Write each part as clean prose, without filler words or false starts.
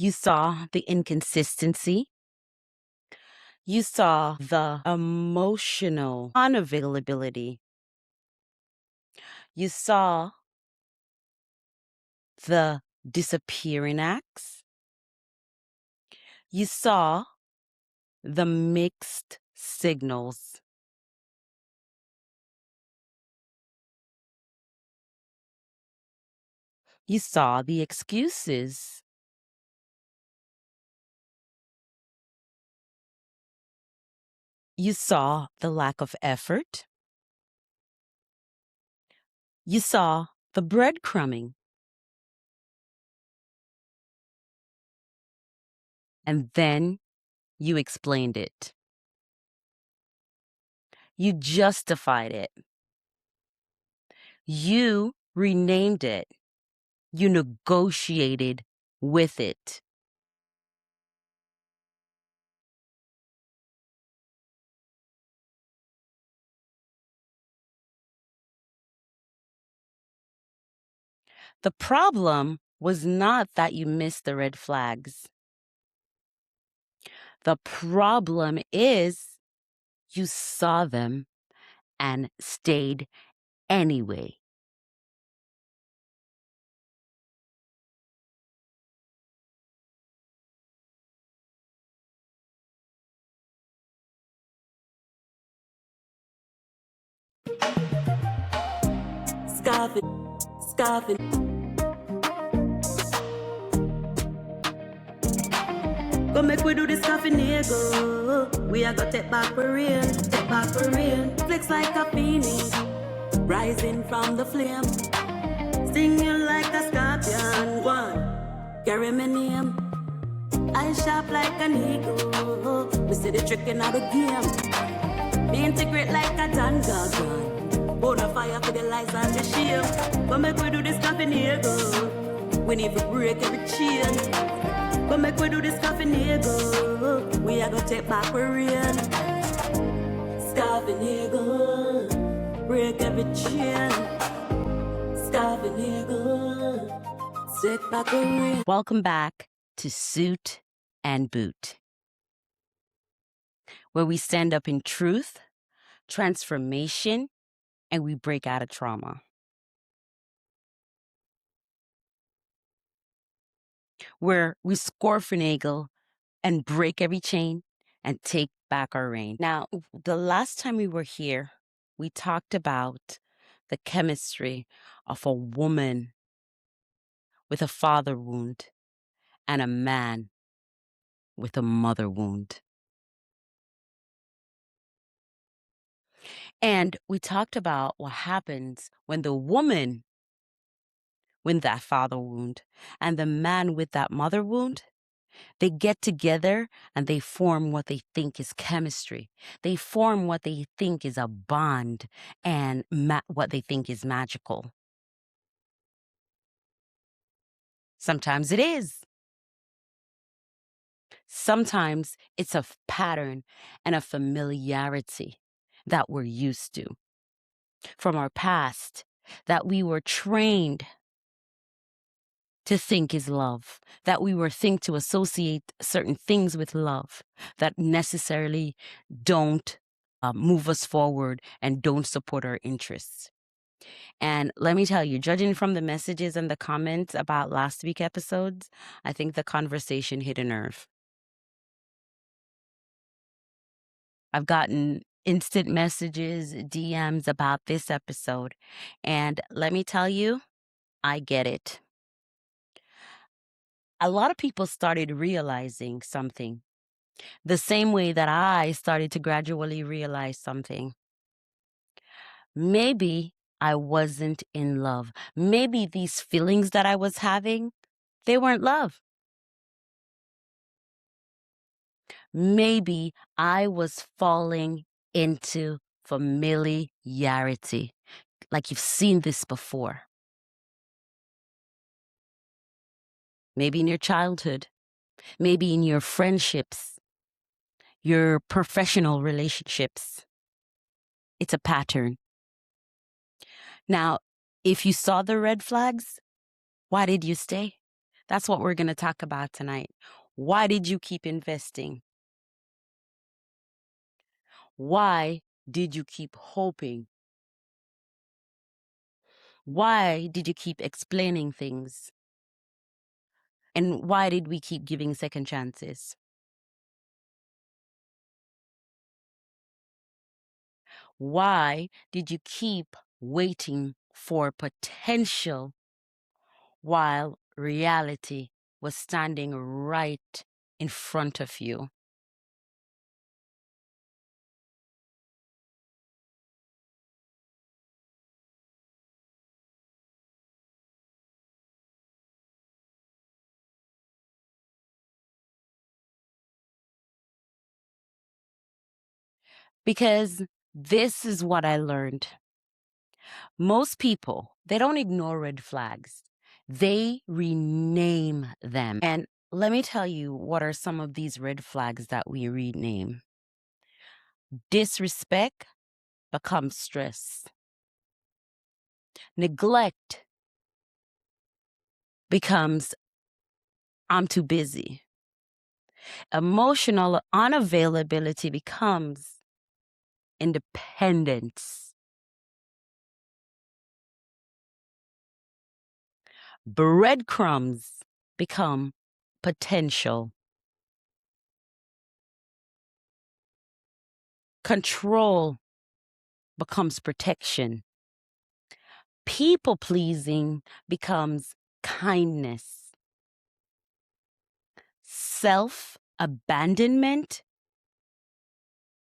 You saw the inconsistency. You saw the emotional unavailability. You saw the disappearing acts. You saw the mixed signals. You saw the excuses. You saw the lack of effort. You saw the breadcrumbing. And then you explained it. You justified it. You renamed it. You negotiated with it. The problem was not that you missed the red flags. The problem is you saw them and stayed anyway. Scarfing. Go make we do this coffee nigga. We are gonna take back for real, Flex like a phoenix, rising from the flame. Stinging like a scorpion, one. Carry my name. I sharp like an eagle. We see the trick in the game. Me integrate like a Tanga gun. Burn a fire for the lights and the shame. Go make we do this coffee nigga. We need to break every chain. But make we do this coffee nigga. We are gonna take back for real. Scarfing nigga. Break every chain. Scarfing nigga. Take back for real. Welcome back to SUITT Boot, where we stand up in truth, transformation, and we break out of trauma. Where we score finagle and break every chain and take back our reign. Now, the last time we were here, we talked about the chemistry of a woman with a father wound and a man with a mother wound. And we talked about what happens when the woman with that father wound and the man with that mother wound, they get together and they form what they think is chemistry. They form what they think is a bond and what they think is magical. Sometimes it is. Sometimes it's a pattern and a familiarity that we're used to from our past, that we were trained to think is love, that we were think to associate certain things with love that necessarily don't move us forward and don't support our interests. And let me tell you, judging from the messages and the comments about last week's episodes, I think the conversation hit a nerve. I've gotten instant messages, DMs about this episode. And let me tell you, I get it. A lot of people started realizing something the same way that I started to gradually realize something. Maybe I wasn't in love. Maybe these feelings that I was having, they weren't love. Maybe I was falling into familiarity. Like you've seen this before. Maybe in your childhood, maybe in your friendships, your professional relationships. It's a pattern. Now, if you saw the red flags, why did you stay? That's what we're going to talk about tonight. Why did you keep investing? Why did you keep hoping? Why did you keep explaining things? And why did we keep giving second chances? Why did you keep waiting for potential while reality was standing right in front of you? Because this is what I learned. Most people, they don't ignore red flags. They rename them. And let me tell you what are some of these red flags that we rename. Disrespect becomes stress. Neglect becomes I'm too busy. Emotional unavailability becomes independence. Breadcrumbs become potential. Control becomes protection. People pleasing becomes kindness. Self-abandonment,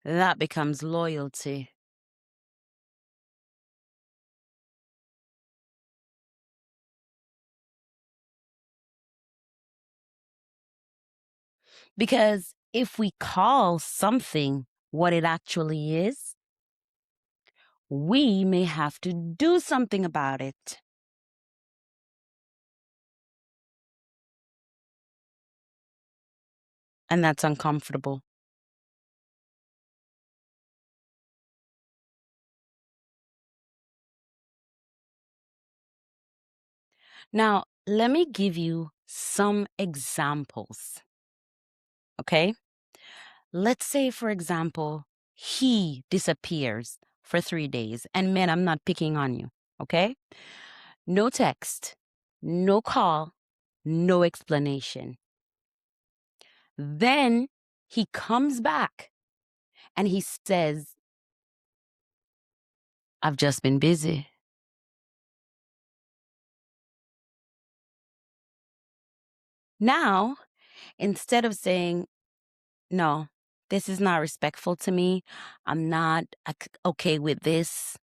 that becomes loyalty. Because if we call something what it actually is, we may have to do something about it. And that's uncomfortable. Now, let me give you some examples. Okay? Let's say, for example, he disappears for 3 days. And men, I'm not picking on you. Okay? No text, no call, no explanation. Then he comes back and he says, I've just been busy. Now, instead of saying, no, this is not respectful to me, I'm not okay with this,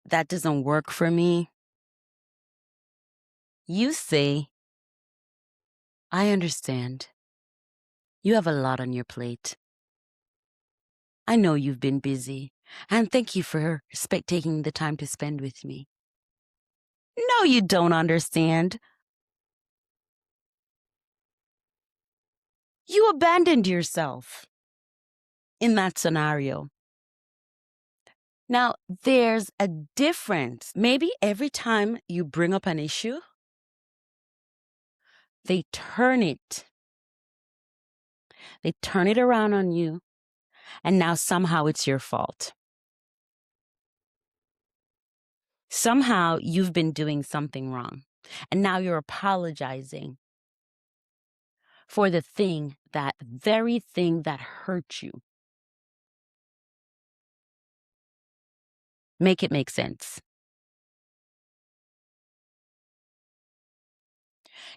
that doesn't work for me, you say, I understand. You have a lot on your plate. I know you've been busy, and thank you for taking the time to spend with me. No, you don't understand. You abandoned yourself in that scenario. Now, there's a difference. Maybe every time you bring up an issue, they turn it around on you, and now somehow it's your fault. Somehow you've been doing something wrong, and now you're apologizing for the very thing that hurt you. Make it make sense.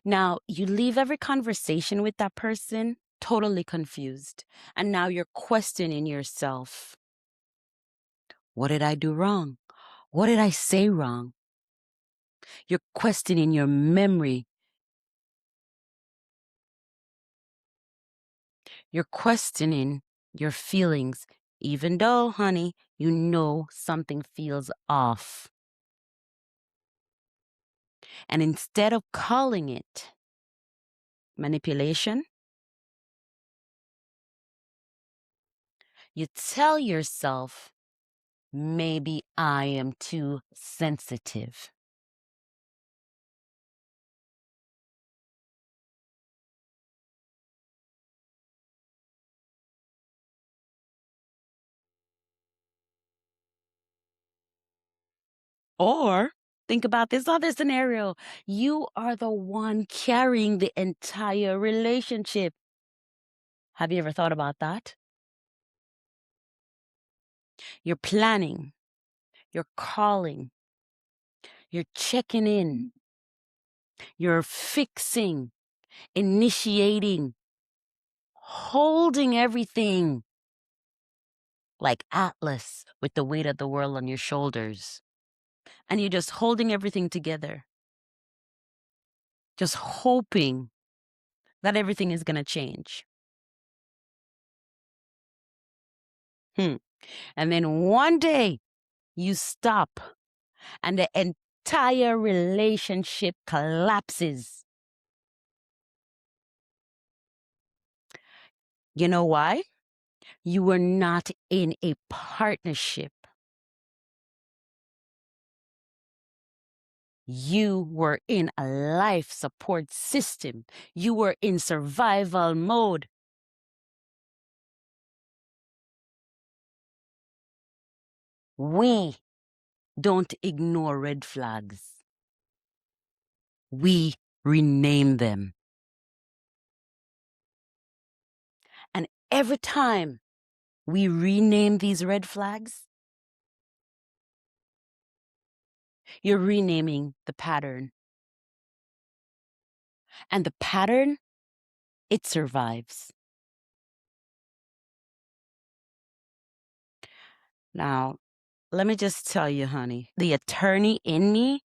Now, you leave every conversation with that person totally confused, and now you're questioning yourself. What did I do wrong? What did I say wrong? You're questioning your memory. You're questioning your feelings, even though, honey, you know something feels off. And instead of calling it manipulation, you tell yourself, maybe I am too sensitive. Or think about this other scenario. You are the one carrying the entire relationship. Have you ever thought about that? You're planning, you're calling, you're checking in, you're fixing, initiating, holding everything like Atlas with the weight of the world on your shoulders. And you're just holding everything together, just hoping that everything is going to change. And then one day you stop and the entire relationship collapses. You know why? You were not in a partnership. You were in a life support system. You were in survival mode. We don't ignore red flags. We rename them. And every time we rename these red flags, you're renaming the pattern. And the pattern, it survives. Now, let me just tell you, honey, the attorney in me,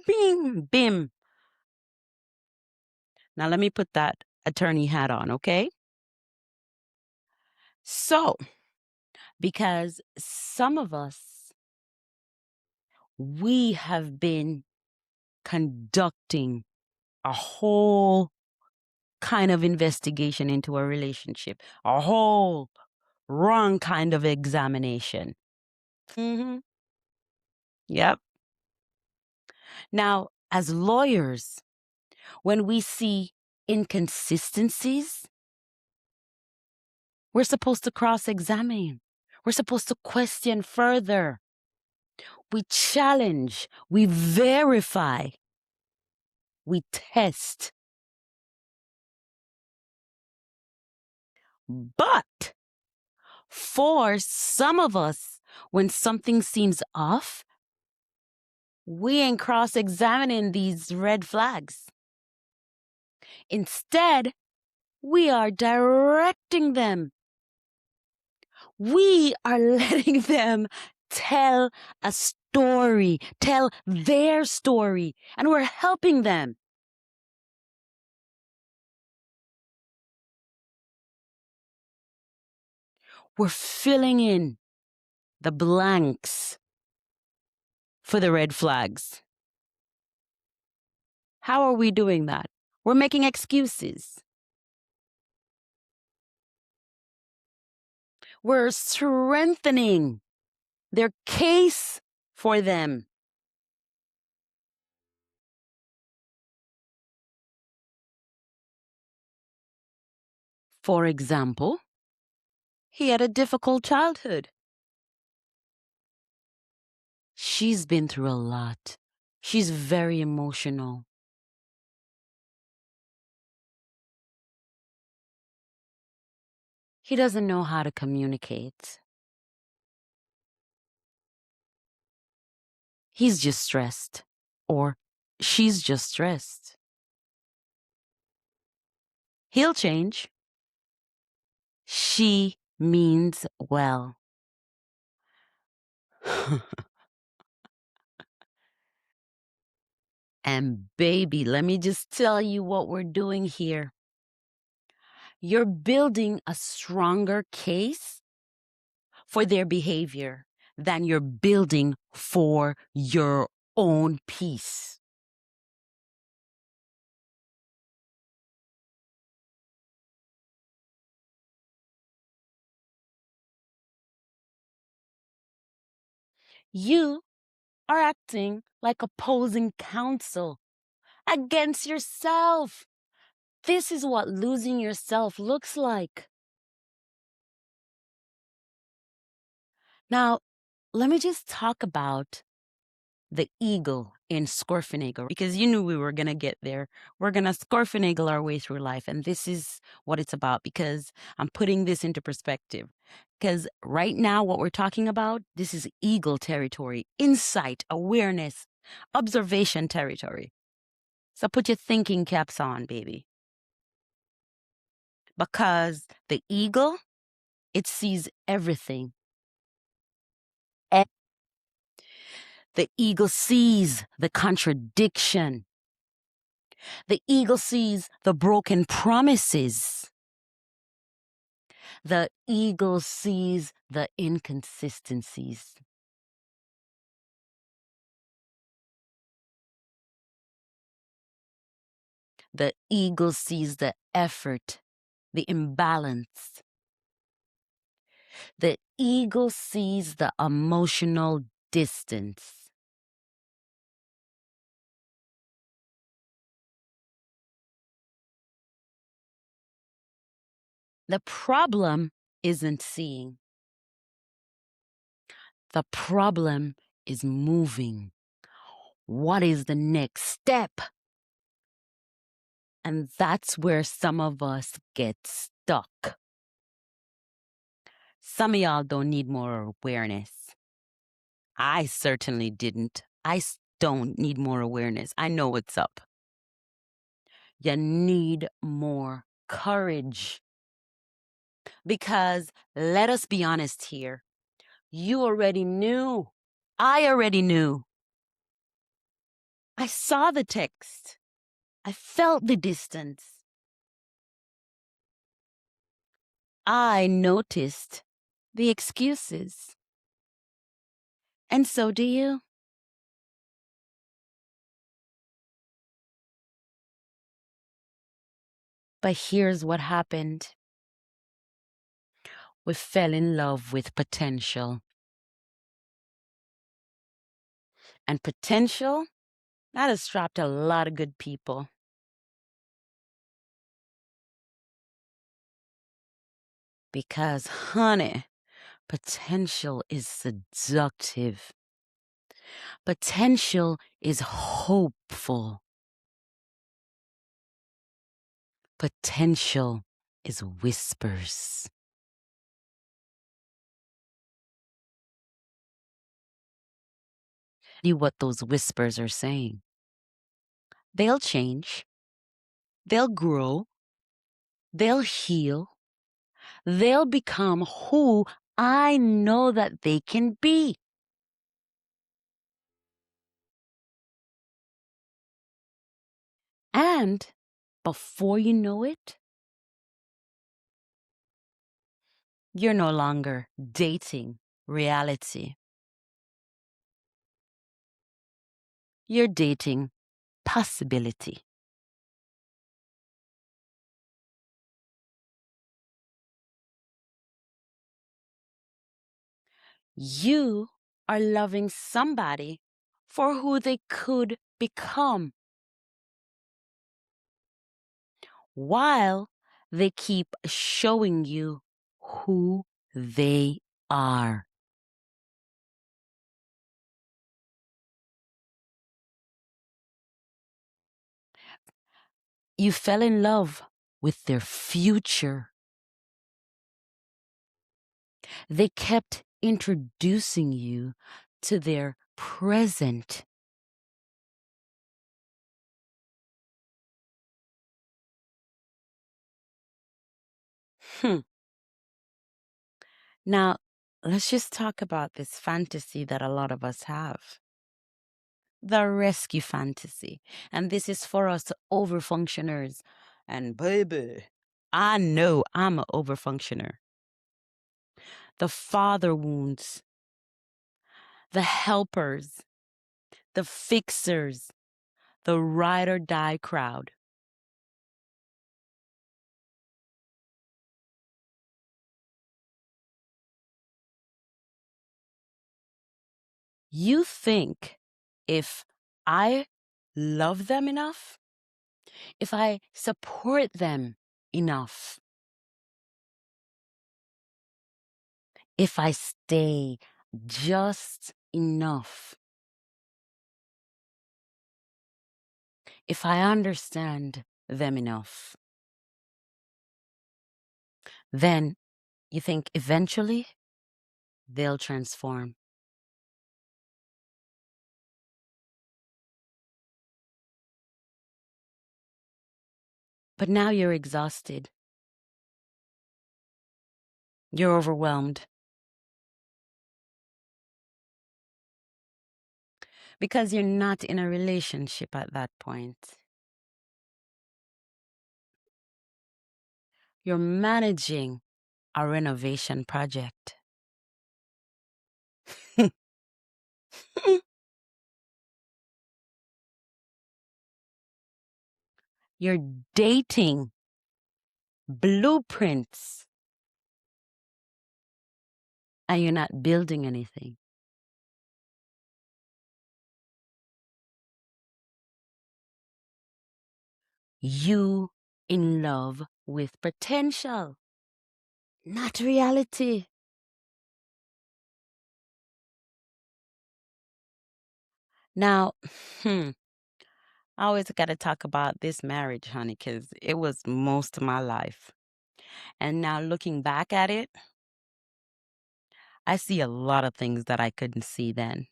bing, bim. Now, let me put that attorney hat on, okay? So, because some of us, we have been conducting a whole kind of investigation into a relationship, a whole wrong kind of examination. Yep. Now, as lawyers, when we see inconsistencies, we're supposed to cross-examine. We're supposed to question further. We challenge, we verify, we test. But for some of us, when something seems off, we ain't cross-examining these red flags. Instead, we are directing them. We are letting them tell a story, tell their story, and we're helping them. We're filling in the blanks for the red flags. How are we doing that? We're making excuses. We're strengthening their case for them. For example, he had a difficult childhood. She's been through a lot. She's very emotional. He doesn't know how to communicate. He's just stressed, or she's just stressed. He'll change. She means well. And baby, let me just tell you what we're doing here. You're building a stronger case for their behavior than you're building for your own peace. You are acting like opposing counsel against yourself. This is what losing yourself looks like. Now, let me just talk about the eagle in Scorfinagle, because you knew we were going to get there. We're going to Scorfinagle our way through life. And this is what it's about, because I'm putting this into perspective. Because right now, what we're talking about, this is eagle territory, insight, awareness, observation territory. So put your thinking caps on, baby. Because the eagle, it sees everything. The eagle sees the contradiction. The eagle sees the broken promises. The eagle sees the inconsistencies. The eagle sees the effort, the imbalance. The eagle sees the emotional distance. The problem isn't seeing. The problem is moving. What is the next step? And that's where some of us get stuck. Some of y'all don't need more awareness. I certainly didn't. Don't need more awareness. I know what's up. You need more courage. Because let us be honest here. You already knew. I already knew. I saw the text. I felt the distance. I noticed the excuses. And so do you. But here's what happened. We fell in love with potential. And potential, that has trapped a lot of good people. Because, honey, potential is seductive. Potential is hopeful. Potential is whispers. See what those whispers are saying. They'll change. They'll grow. They'll heal. They'll become who I know that they can be. And before you know it, you're no longer dating reality. You're dating possibility. You are loving somebody for who they could become, while they keep showing you who they are. You fell in love with their future. They kept introducing you to their present. Now, let's just talk about this fantasy that a lot of us have. The rescue fantasy. And this is for us overfunctioners. And baby, I know I'm an overfunctioner. The father wounds, the helpers, the fixers, the ride or die crowd. You think if I love them enough, if I support them enough, if I stay just enough, if I understand them enough, then you think eventually they'll transform. But now you're exhausted. You're overwhelmed. Because you're not in a relationship at that point. You're managing a renovation project. You're dating blueprints and you're not building anything. You in love with potential, not reality. Now, I always got to talk about this marriage, honey, because it was most of my life. And now looking back at it, I see a lot of things that I couldn't see then.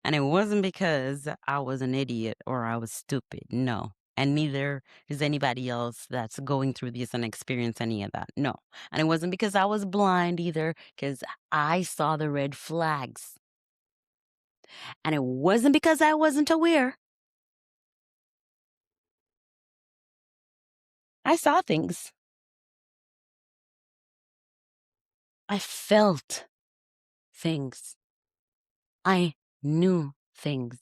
And it wasn't because I was an idiot or I was stupid. No. And neither is anybody else that's going through this and experience any of that. No. And it wasn't because I was blind either, because I saw the red flags. And it wasn't because I wasn't aware. I saw things. I felt things. I knew things.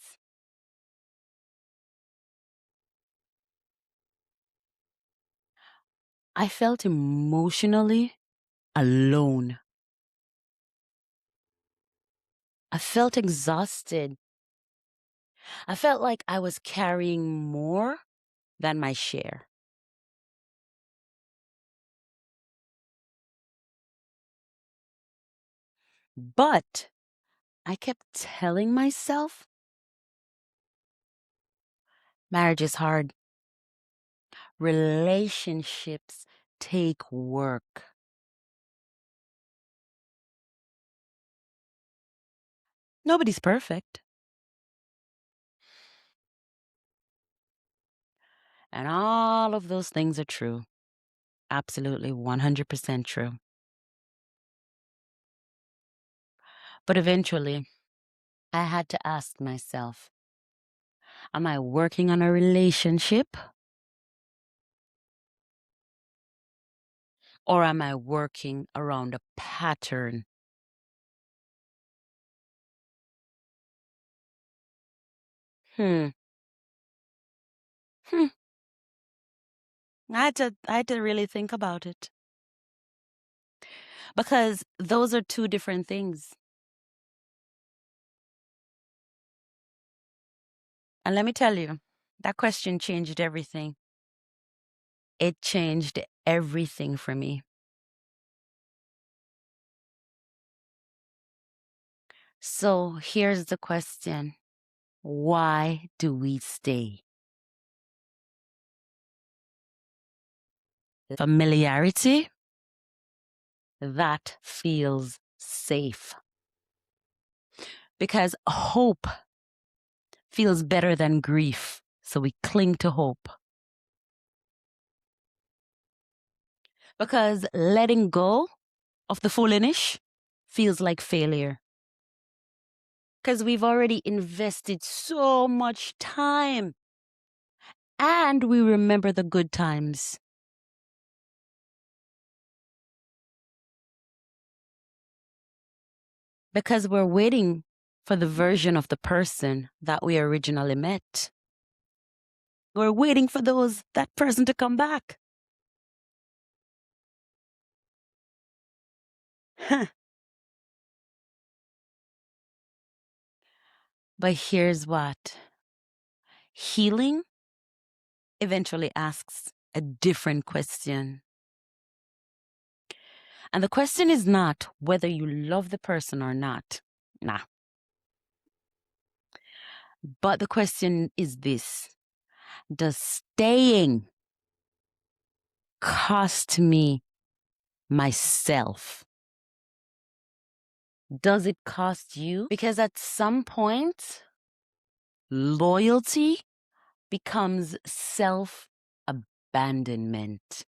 I felt emotionally alone. I felt exhausted. I felt like I was carrying more than my share. But I kept telling myself, marriage is hard. Relationships take work. Nobody's perfect. And all of those things are true. Absolutely 100% true. But eventually, I had to ask myself, am I working on a relationship? Or am I working around a pattern? Hmm. Hmm. I had to really think about it. Because those are two different things. And let me tell you, that question changed everything. It changed everything for me. So here's the question. Why do we stay? Familiarity? That feels safe. Because hope feels better than grief. So we cling to hope. Because letting go of the foolish feels like failure. Because we've already invested so much time. And we remember the good times. Because we're waiting for the version of the person that we originally met. We're waiting for that person to come back. But here's what. Healing eventually asks a different question. And the question is not whether you love the person or not. Nah. But the question is this: does staying cost me myself? Does it cost you? Because at some point, loyalty becomes self-abandonment.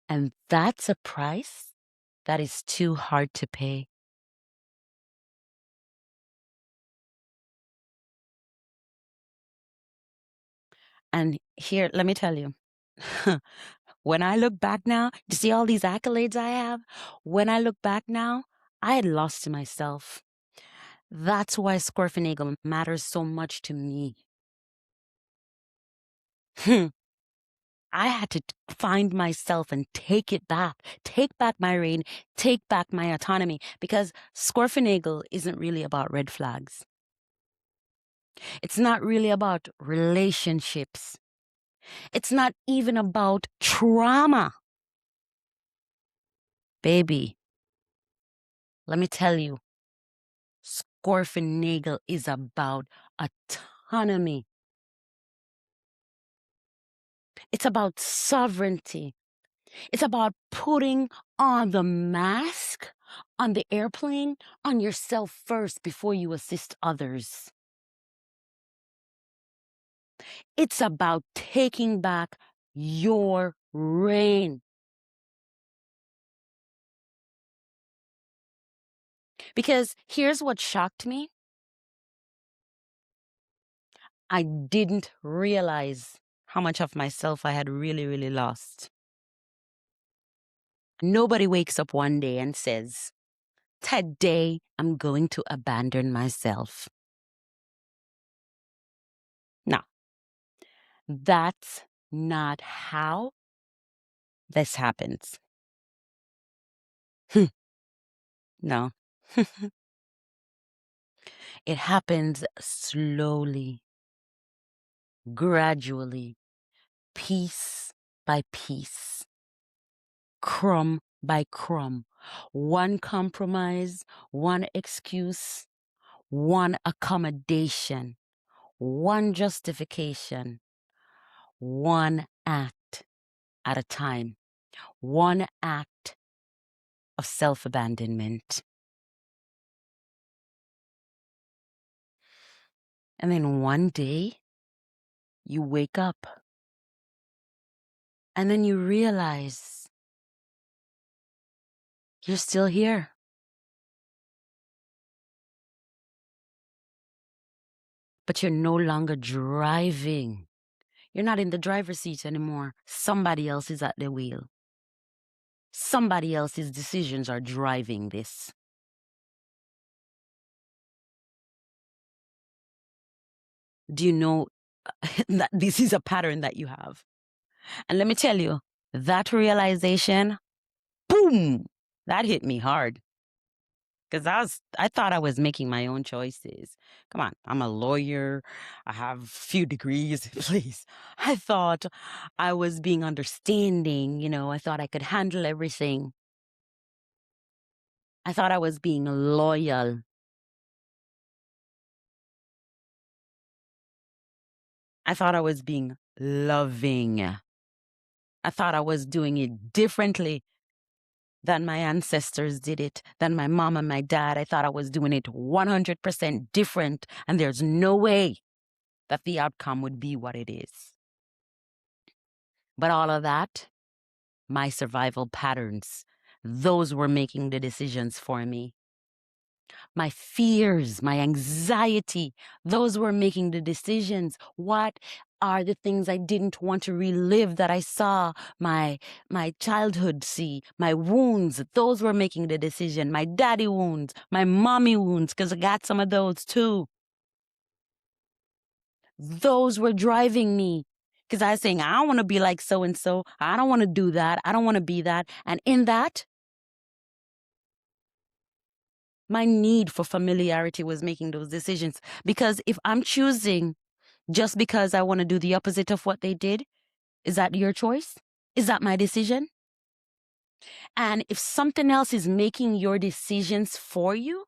And that's a price that is too hard to pay. And here, let me tell you, when I look back now, you see all these accolades I have? When I look back now, I had lost to myself. That's why Squarfinagle matters so much to me. I had to find myself and take it back, take back my reign, take back my autonomy, because Squarfinagle isn't really about red flags. It's not really about relationships. It's not even about trauma. Baby, let me tell you, Squarfinagle is about autonomy. It's about sovereignty. It's about putting on the mask on the airplane on yourself first before you assist others. It's about taking back your reign. Because here's what shocked me. I didn't realize how much of myself I had really, really lost. Nobody wakes up one day and says, today I'm going to abandon myself. No, that's not how this happens. No. It happens slowly, gradually, piece by piece, crumb by crumb. One compromise, one excuse, one accommodation, one justification, one act at a time, one act of self-abandonment. And then one day, you wake up and then you realize you're still here. But you're no longer driving. You're not in the driver's seat anymore. Somebody else is at the wheel. Somebody else's decisions are driving this. Do you know that this is a pattern that you have? And let me tell you, that realization, boom, that hit me hard. Because I thought I was making my own choices. Come on, I'm a lawyer. I have a few degrees, please. I thought I was being understanding, I thought I could handle everything. I thought I was being loyal. I thought I was being loving. I thought I was doing it differently than my ancestors did it, than my mom and my dad. I thought I was doing it 100% different, and there's no way that the outcome would be what it is. But all of that, my survival patterns, those were making the decisions for me. My fears, my anxiety, those were making the decisions. What are the things I didn't want to relive that I saw my childhood see? My wounds, those were making the decision. My daddy wounds, my mommy wounds, because I got some of those too. Those were driving me. Because I was saying, I don't want to be like so-and-so. I don't want to do that. I don't want to be that. And in that, my need for familiarity was making those decisions. Because if I'm choosing just because I want to do the opposite of what they did, is that your choice? Is that my decision? And if something else is making your decisions for you,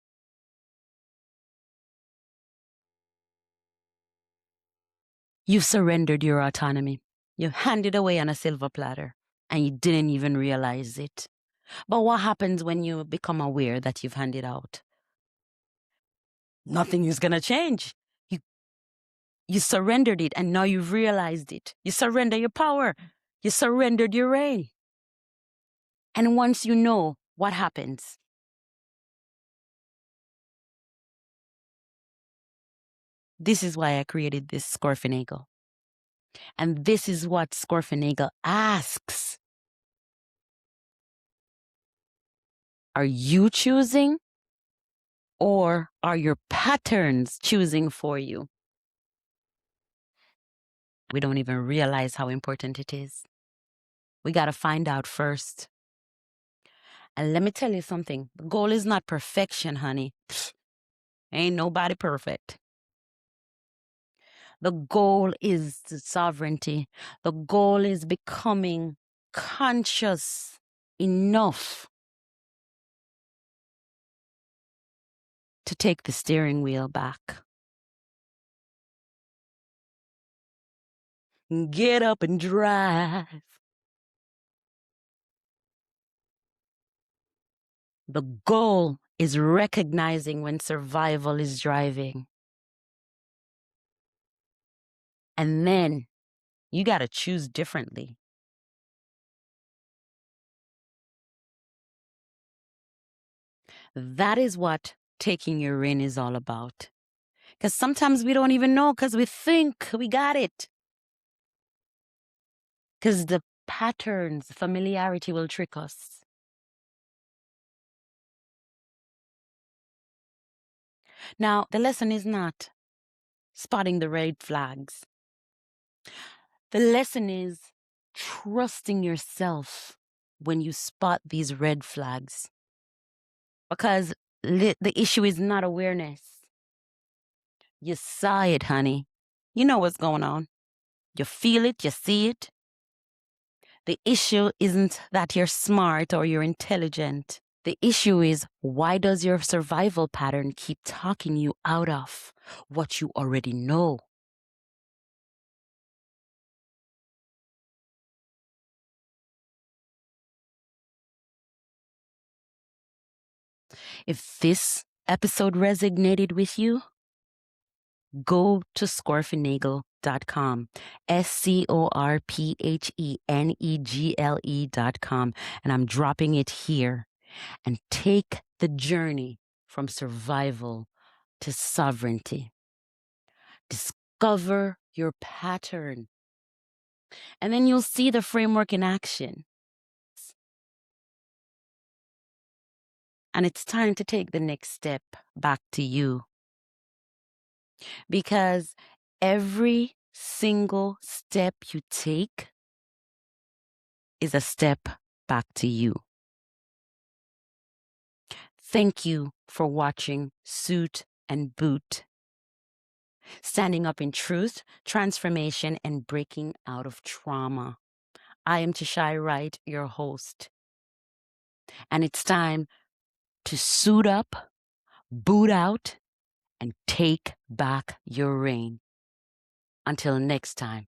you've surrendered your autonomy. You handed away on a silver platter and you didn't even realize it. But what happens when you become aware that you've handed out? Nothing is going to change. You surrendered it and now you've realized it. You surrender your power. You surrendered your reign. And once you know, what happens? This is why I created this Scorfinagle. And this is what Scorfinagle asks. Are you choosing, or are your patterns choosing for you? We don't even realize how important it is. We got to find out first. And let me tell you something. The goal is not perfection, honey. Ain't nobody perfect. The goal is the sovereignty. The goal is becoming conscious enough to take the steering wheel back. Get up and drive. The goal is recognizing when survival is driving. And then you got to choose differently. That is what taking your reign is all about. Because sometimes we don't even know because we think we got it. Because the patterns, familiarity will trick us. Now, the lesson is not spotting the red flags. The lesson is trusting yourself when you spot these red flags. Because the issue is not awareness. You saw it, honey. You know what's going on. You feel it, you see it. The issue isn't that you're smart or you're intelligent. The issue is, why does your survival pattern keep talking you out of what you already know? If this episode resonated with you, go to scorfinagle.com, SCORPHENEGLE.com, and I'm dropping it here. And take the journey from survival to sovereignty. Discover your pattern. And then you'll see the framework in action. And it's time to take the next step back to you. Because every single step you take is a step back to you. Thank you for watching SUITT and Boot. Standing up in truth, transformation, and breaking out of trauma. I am Tshai Wright, your host. And it's time to suit up, boot out, and take back your reign. Until next time.